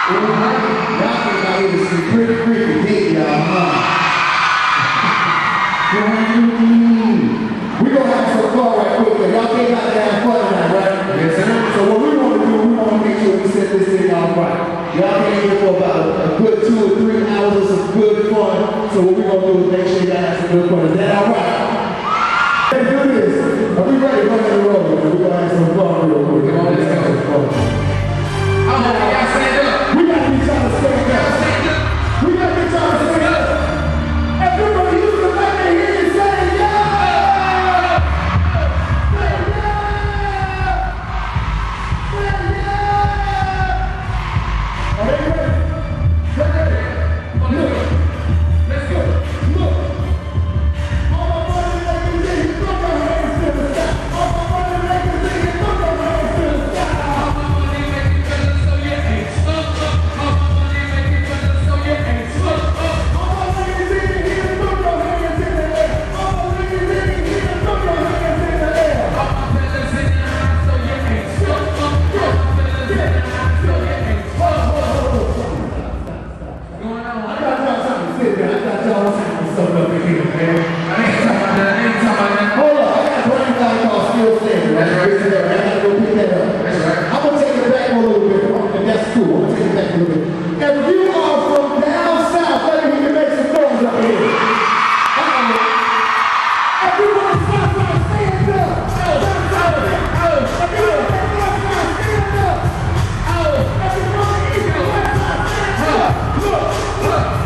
We're gonna have some fun right quick. Y'all came out to have fun tonight, right? Yes, sir. So what we want to do, we want to make sure we set this thing off right. Y'all came here for about a good 2 or 3 hours of some good fun. So what we're gonna do is make sure y'all have some good fun. Is that all right? Let's do this. Are we ready? Run in the road. We're gonna have some fun real quick. Come on, let's have some fun. Y'all stand up. We gotta be trying to stand up. We gotta be trying to stand up. Everybody use the mic and hear you say yeah! Say yeah! Say yeah! Are they ready? Get ready. Let's go. Look. All my brothers like you say, you throw your hands to the sky. All my brothers like you say, you throw your hands to the sky. All my money make you better so you ain't stuck up. All my money make you better so you ain't stuck up. All my ladies in here, throw your hands in the air. All my ladies in here, throw your hands in the air. All my fellas in the house so you ain't stuck up. All my fellas in the house so you ain't stuck up. Going on. I got y'all trying to sit there. I got y'all trying to stuff up in here, man. I ain't talking about that. I ain't talking about that. Hold up, I got a brand new guy called Still Standing. Right? I gotta go pick that up. That's right. I'm gonna take it back a little bit. And that's cool. I'm gonna take it back a little bit. And if you are from down south, let me hear you make some noise up here. Everyone stop and stand up. Everyone stand up. Everyone eat your west side, stand up. Look.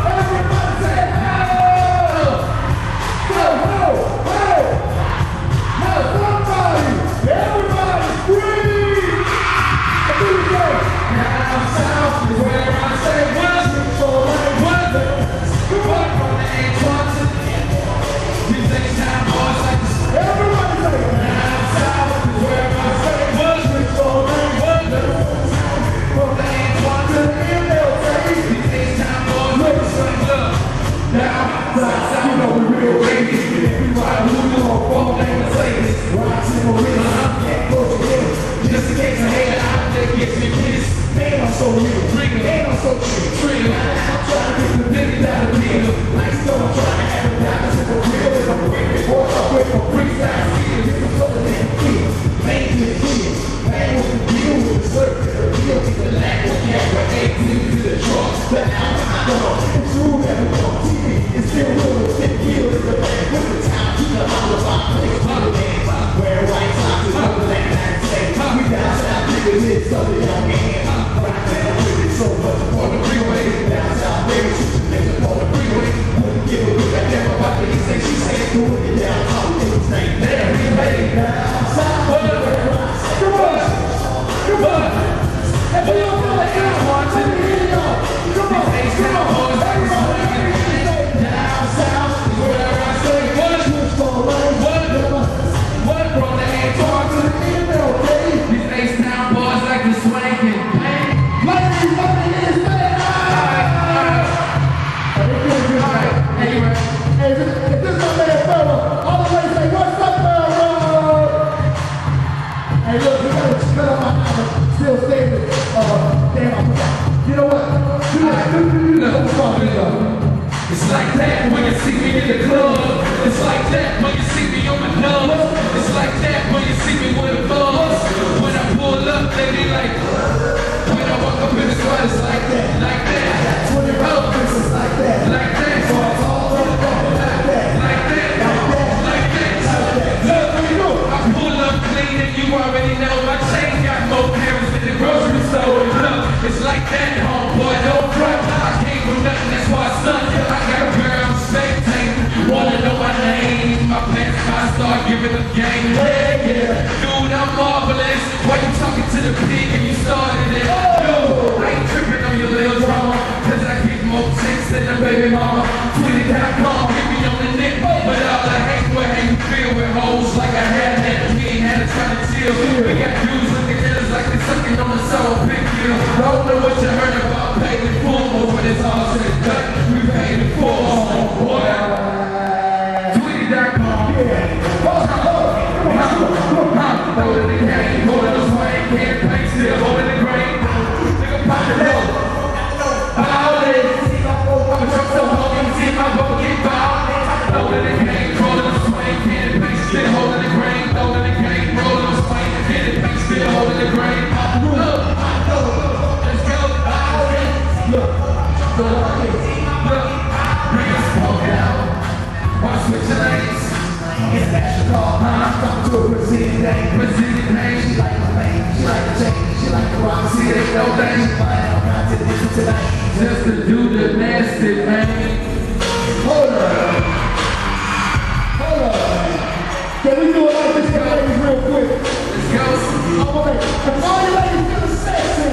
Everybody say, ho. Somebody. Everybody scream. Here we go. Down south is where I say was. What from the A1 to the end. These H-Town boys like to say. Everybody say, Down south is where I say was. From the A1 to the end. These H-Town boys like to say, look. Down south, you know we real baby. We ride who you on phone, they can say this. ride to the real. Yeah, go to him. Just in case I hate it out there, gets me pissed. Man, I'm so real. Man, I'm so true. Trigger. I'm trying to get the niggas out of here. Like so, I'm trying to have a balance in the real. If I'm breaking, boy, I'm breaking for freestyle skills. It's a couple of damn kids. Man, with kids. Man, with the deal, with the circuit. The deal, with the lack of cat, with eggs into the truck. The album I go on. It's true that we on TV. It's still real. It's still real. It's the man with the time. Keep the holler by place. Wear white socks is over that night. We down south, niggas, it's something young man. Right down with it, so much for the freeway. Down south, baby, shooting niggas on the freeway. Wouldn't give a look at everybody. He say, she said, doing it down south. Niggas ain't there. We made it down south. Come on. If we don't feel like it's one to the end, come on. Down south is where I say what? What from the A1 to the end? These H-Town boys like to swank and bang. Ladies, is there? Hey, right. Hey, if this my man Therro, all the way say, what's up, Therro? Hey, look, we gotta cut up my album, Still Standing. Damn, I forgot. You know what? Do that. It's like that when you see me in the club. It's like that when you see me on my nose. It's like that when you see me with a buzz. When I pull up, they be like, when I walk up in the spot, it's like that, like that. That's when your outfits is like that. Like that. So it's all over like that. Like that, like that. Look, I pull up clean and you already know my chain got more cameras than the grocery store. Look, it's like that, homeboy, don't front. I came from nothing, that's why I stunned. I got a girl, I'm spectating. Wanna know my name? My pants, I start giving them game. Yeah. Dude, I'm marvelous. Why you talking to the pig and you started it? Dude, I ain't tripping on your little drama. Cause I get more chicks than a baby mama. Tweety.com, hit me on the neck. But all I hate was how you feel with hoes like I had that. We ain't had to try to chill. We got dudes looking at us like they sucking on the sour pig deal. Don't know what you heard about paid in full, but when it's all said and done, we paid in full. Boy, Tweety.com. Holding the game, holding the swing, can't pay still, holding the grain. Nigga, pop it up. no thing. Just to do the nasty, man. Hold on. Can we do it like this, ladies, real quick? Let's go. Okay. If all you ladies do the sexy,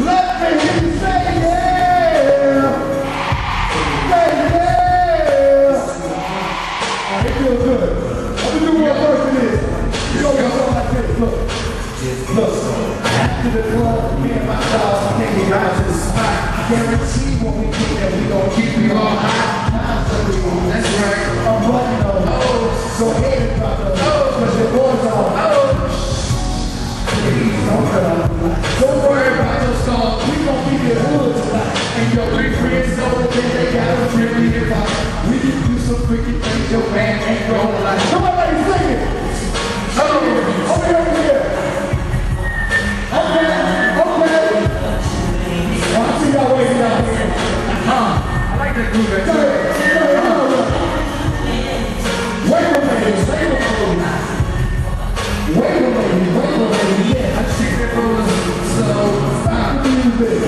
let me hear you say yeah. Say yeah. Alright, it feels good. Let me do one verse of this. You know what's like this. Look. After the club, me and my dogs, I can't get out to the spot. I guarantee when we get there, we gon' keep you all hot. That's right. I'm running on. Go ahead and drop those. Cause your boys are. Please don't worry about your song. We gon' be your hood tonight. And your three friends know that they got a really hip hop. We can do some freaky things your man ain't rolling like. Somebody sing it. Over here. Okay. I see y'all waiting out here. I like that groove right there. Wait a minute, yeah. I see that roller, so Stop the music.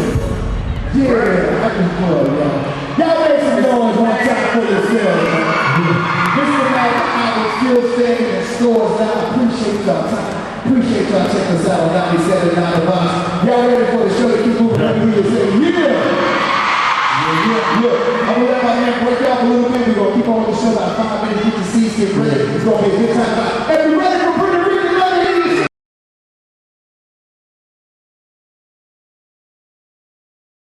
Yeah, I can plug, y'all. Y'all make some noise one time for yourselves, man. This is about the hour still staying in stores now. Appreciate y'all time. Appreciate y'all checking us out on 97 and 9 Box. Y'all ready for the show to keep moving? Let me hear you say, yeah. I'm gonna let my man break out a little bit. We're gonna keep on with the show about 5 minutes, get the seats, get ready. It's gonna be a good time. Everybody.